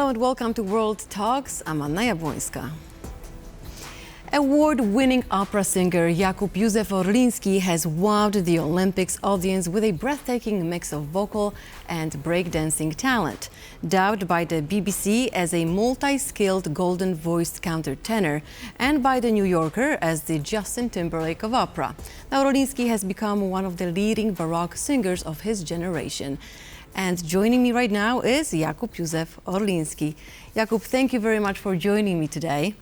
Hello and welcome to World Talks. I'm Anna Jabłońska. Award-winning opera singer Jakub Józef Orliński has wowed the Olympics audience with a breathtaking mix of vocal and breakdancing talent. Dubbed by the BBC as a multi-skilled golden-voiced countertenor and by The New Yorker as the Justin Timberlake of opera. Now Orliński has become one of the leading Baroque singers of his generation. And joining me right now is Jakub Józef Orliński. Jakub, thank you very much for joining me today.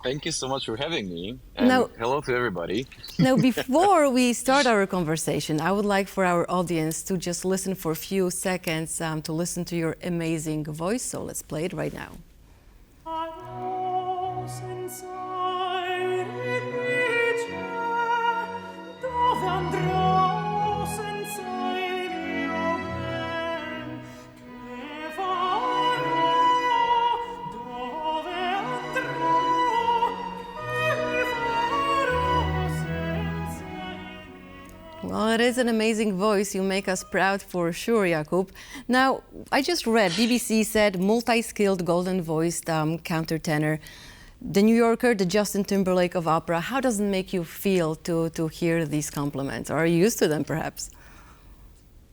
Thank you so much for having me, and hello to everybody. Now, before we start our conversation, I would like for our audience to just listen for a few seconds to listen to your amazing voice. So let's play it right now. Well, it is an amazing voice. You make us proud for sure, Jakub. Now, I just read, BBC said multi-skilled golden-voiced countertenor. The New Yorker, the Justin Timberlake of opera. How does it make you feel to hear these compliments? Or are you used to them, perhaps?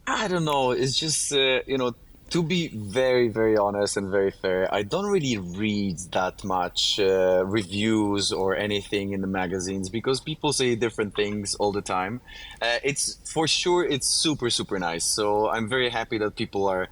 I don't know. It's just, to be very, very honest and very fair, I don't really read that much reviews or anything in the magazines because people say different things all the time. It's for sure, it's super, super nice. So I'm very happy that people are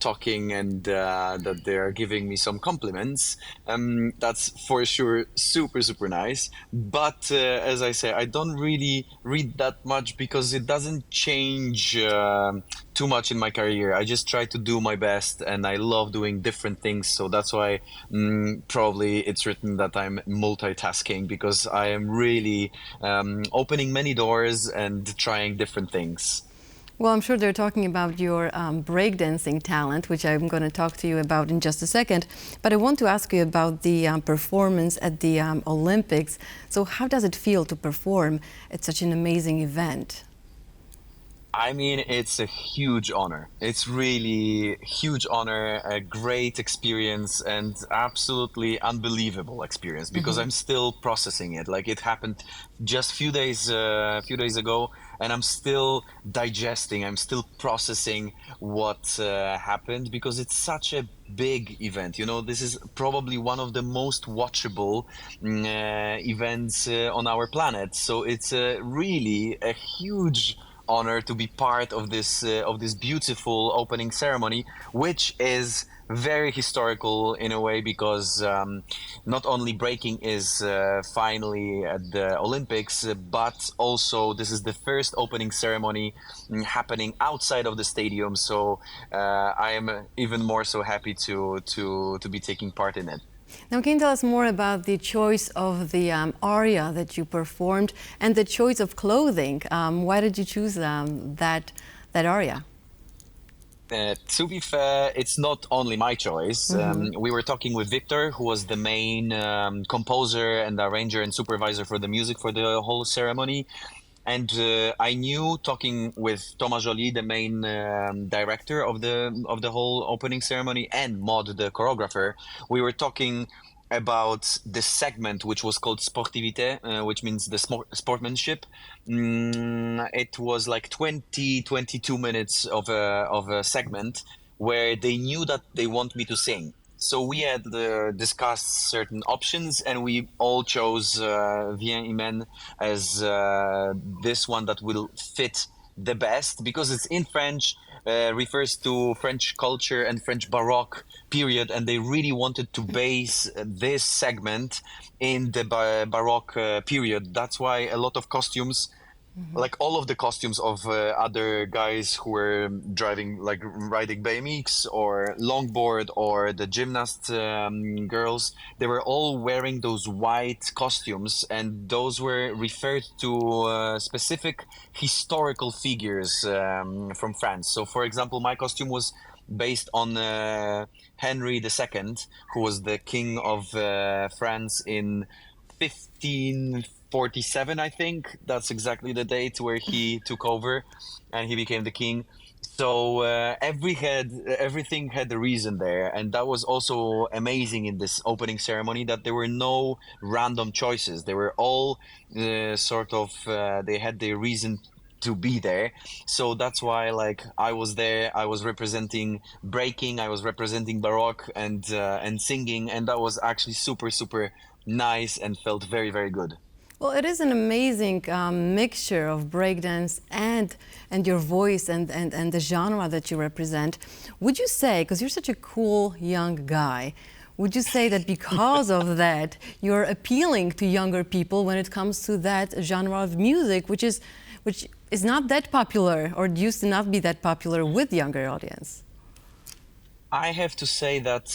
talking and that they're giving me some compliments. That's for sure super, super nice. But as I say, I don't really read that much because it doesn't change too much in my career. I just try to do my best and I love doing different things. So that's why probably it's written that I'm multitasking because I am really opening many doors and trying different things. Well, I'm sure they're talking about your breakdancing talent, which I'm going to talk to you about in just a second. But I want to ask you about the performance at the Olympics. So how does it feel to perform at such an amazing event? I mean, it's a huge honor. It's really a huge honor, a great experience, and absolutely unbelievable experience because I'm still processing it. Like it happened just few days ago, and I'm still digesting. I'm still processing what happened because it's such a big event. You know, this is probably one of the most watchable events on our planet. So it's really a huge honor to be part of this beautiful opening ceremony, which is very historical in a way because not only breaking is finally at the Olympics, but also this is the first opening ceremony happening outside of the stadium. So I am even more so happy to be taking part in it. Now, can you tell us more about the choice of the aria that you performed and the choice of clothing? Why did you choose that aria? To be fair, it's not only my choice. We were talking with Victor, who was the main composer and arranger and supervisor for the music for the whole ceremony. And I knew, talking with Thomas Joly, the main director of the whole opening ceremony, and Maud, the choreographer, we were talking about the segment which was called sportivité, which means the sportsmanship. It was like 22 minutes of a segment where they knew that they want me to sing. So we had discussed certain options, and we all chose Viens Imen as this one that will fit the best because it's in French, refers to French culture and French Baroque period, and they really wanted to base this segment in the Baroque period. That's why a lot of costumes, like all of the costumes of other guys who were riding BMX or longboard or the gymnast girls, they were all wearing those white costumes, and those were referred to specific historical figures from France. So, for example, my costume was based on Henry II, who was the king of France in 1547, I think. That's exactly the date where he took over and he became the king. So everything had a reason there, and that was also amazing in this opening ceremony, that there were no random choices. They were all they had their reason to be there. So that's why, like, I was there. I was representing breaking. I was representing baroque and singing, and that was actually super super nice and felt very very good. Well, it is an amazing mixture of breakdance and your voice and the genre that you represent. Would you say, because you're such a cool young guy, would you say that because of that, you're appealing to younger people when it comes to that genre of music, which is not that popular or used to not be that popular with younger audience? I have to say that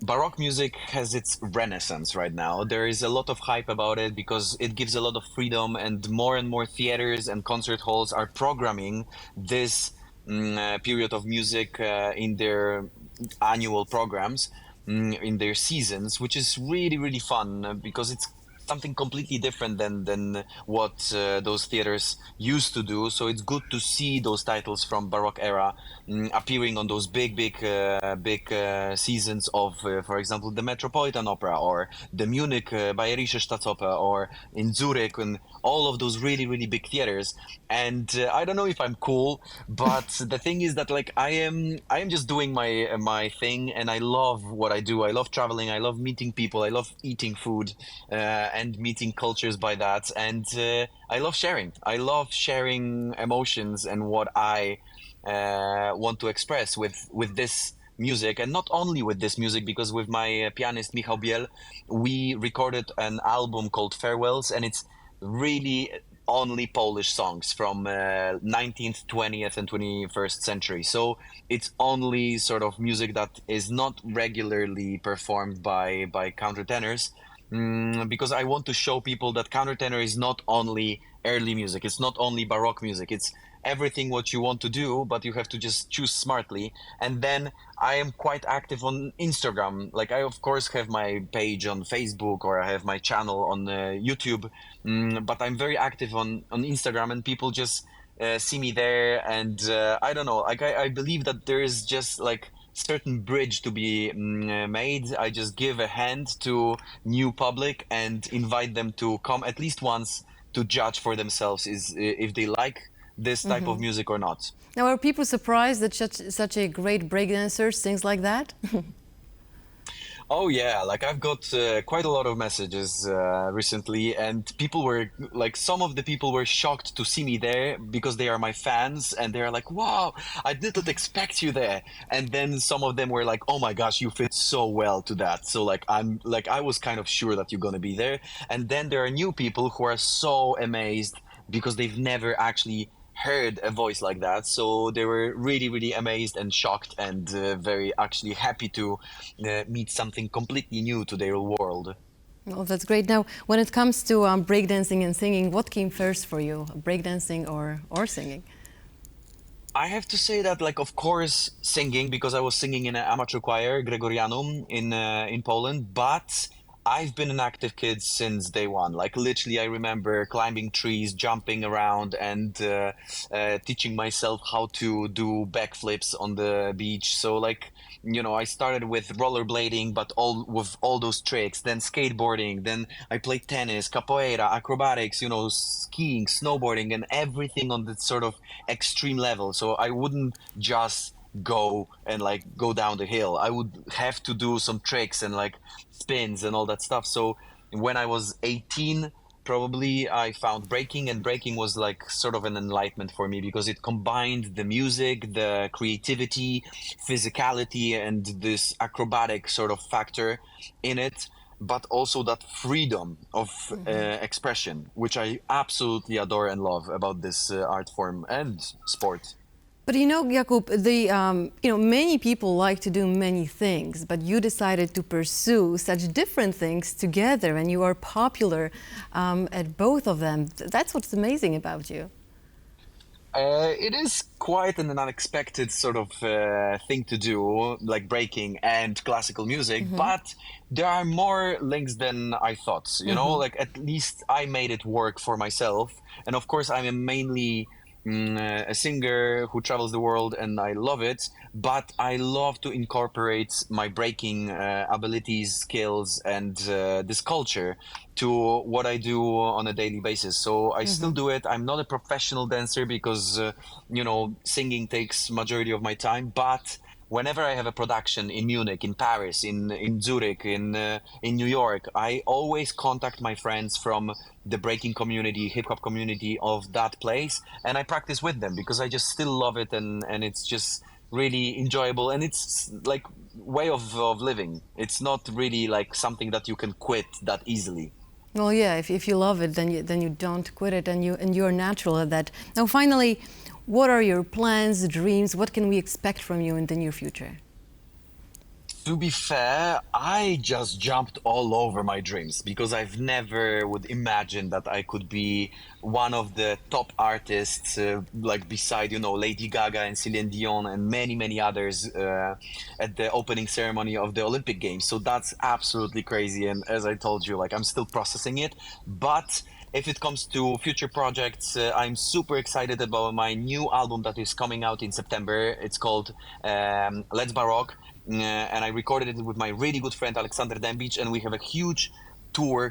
Baroque music has its renaissance right now. There is a lot of hype about it because it gives a lot of freedom, and more theaters and concert halls are programming this period of music in their annual programs, in their seasons, which is really, really fun because it's something completely different than what those theaters used to do. So it's good to see those titles from Baroque era appearing on those big seasons of, for example, the Metropolitan Opera or the Munich Bayerische Staatsoper or in Zurich, and all of those really really big theaters. And I don't know if I'm cool, but the thing is that, like, I am just doing my thing, and I love what I do. I love traveling. I love meeting people. I love eating food and meeting cultures by that. And I love sharing. I love sharing emotions and what I want to express with this music, and not only with this music, because with my pianist Michał Biel, we recorded an album called Farewells, and it's really only Polish songs from 19th, 20th, and 21st century. So it's only sort of music that is not regularly performed by countertenors, because I want to show people that countertenor is not only early music, it's not only Baroque music, it's everything what you want to do, but you have to just choose smartly. And then I am quite active on Instagram. Like, I of course have my page on Facebook, or I have my channel on YouTube, but I'm very active on Instagram, and people just see me there. And I don't know, like, I believe that there is just like certain bridge to be made. I just give a hand to new public and invite them to come at least once to judge for themselves is if they like this type of music or not. Now, are people surprised that such a great breakdancer sings like that? Oh yeah, like, I've got quite a lot of messages recently, and people were like, some of the people were shocked to see me there because they are my fans, and they're like, "Wow, I didn't expect you there." And then some of them were like, "Oh my gosh, you fit so well to that." So, like, I was kind of sure that you're gonna be there. And then there are new people who are so amazed because they've never actually heard a voice like that. So they were really, really amazed and shocked, and very actually happy to meet something completely new to their world. Well, that's great. Now, when it comes to breakdancing and singing, what came first for you, breakdancing or singing? I have to say that, like, of course, singing, because I was singing in an amateur choir, Gregorianum, in Poland. But I've been an active kid since day one. Like, literally, I remember climbing trees, jumping around, and teaching myself how to do backflips on the beach. So, like, I started with rollerblading, but all with all those tricks. Then skateboarding. Then I played tennis, capoeira, acrobatics. Skiing, snowboarding, and everything on the sort of extreme level. So I wouldn't just go and, like, go down the hill. I would have to do some tricks and, like, spins and all that stuff. So when I was 18, probably, I found breaking, and breaking was like sort of an enlightenment for me because it combined the music, the creativity, physicality, and this acrobatic sort of factor in it, but also that freedom of expression, which I absolutely adore and love about this art form and sport. But Jakub, many people like to do many things, but you decided to pursue such different things together, and you are popular at both of them. That's what's amazing about you. It is quite an unexpected sort of thing to do, like breaking and classical music, but there are more links than I thought, like, at least I made it work for myself. And of course, I'm mainly a singer who travels the world, and I love it. But I love to incorporate my breaking abilities, skills, and this culture to what I do on a daily basis. So I still do it. I'm not a professional dancer because singing takes majority of my time, but whenever I have a production in Munich, in Paris, in Zurich, in New York, I always contact my friends from the breaking community, hip hop community of that place, and I practice with them because I just still love it, and it's just really enjoyable, and it's like way of living. It's not really like something that you can quit that easily. Well, yeah, if you love it, then you don't quit it, and you're natural at that. Now, finally, what are your plans, dreams? What can we expect from you in the near future? To be fair, I just jumped all over my dreams because I've never would imagine that I could be one of the top artists, like beside, Lady Gaga and Celine Dion and many, many others at the opening ceremony of the Olympic Games. So that's absolutely crazy. And as I told you, like I'm still processing it. But if it comes to future projects, I'm super excited about my new album that is coming out in September. It's called Let's Baroque. And I recorded it with my really good friend Aleksander Dębicz, and we have a huge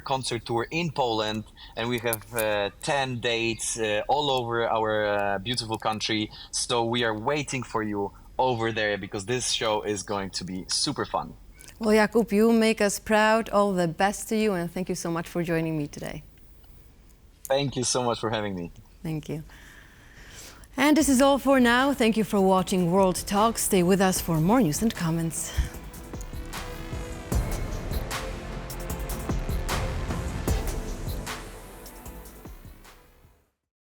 concert tour in Poland, and we have 10 dates all over our beautiful country. So we are waiting for you over there because this show is going to be super fun. Well, Jakub, you make us proud. All the best to you, and thank you so much for joining me today. Thank you so much for having me. Thank you. And this is all for now. Thank you for watching World Talk. Stay with us for more news and comments.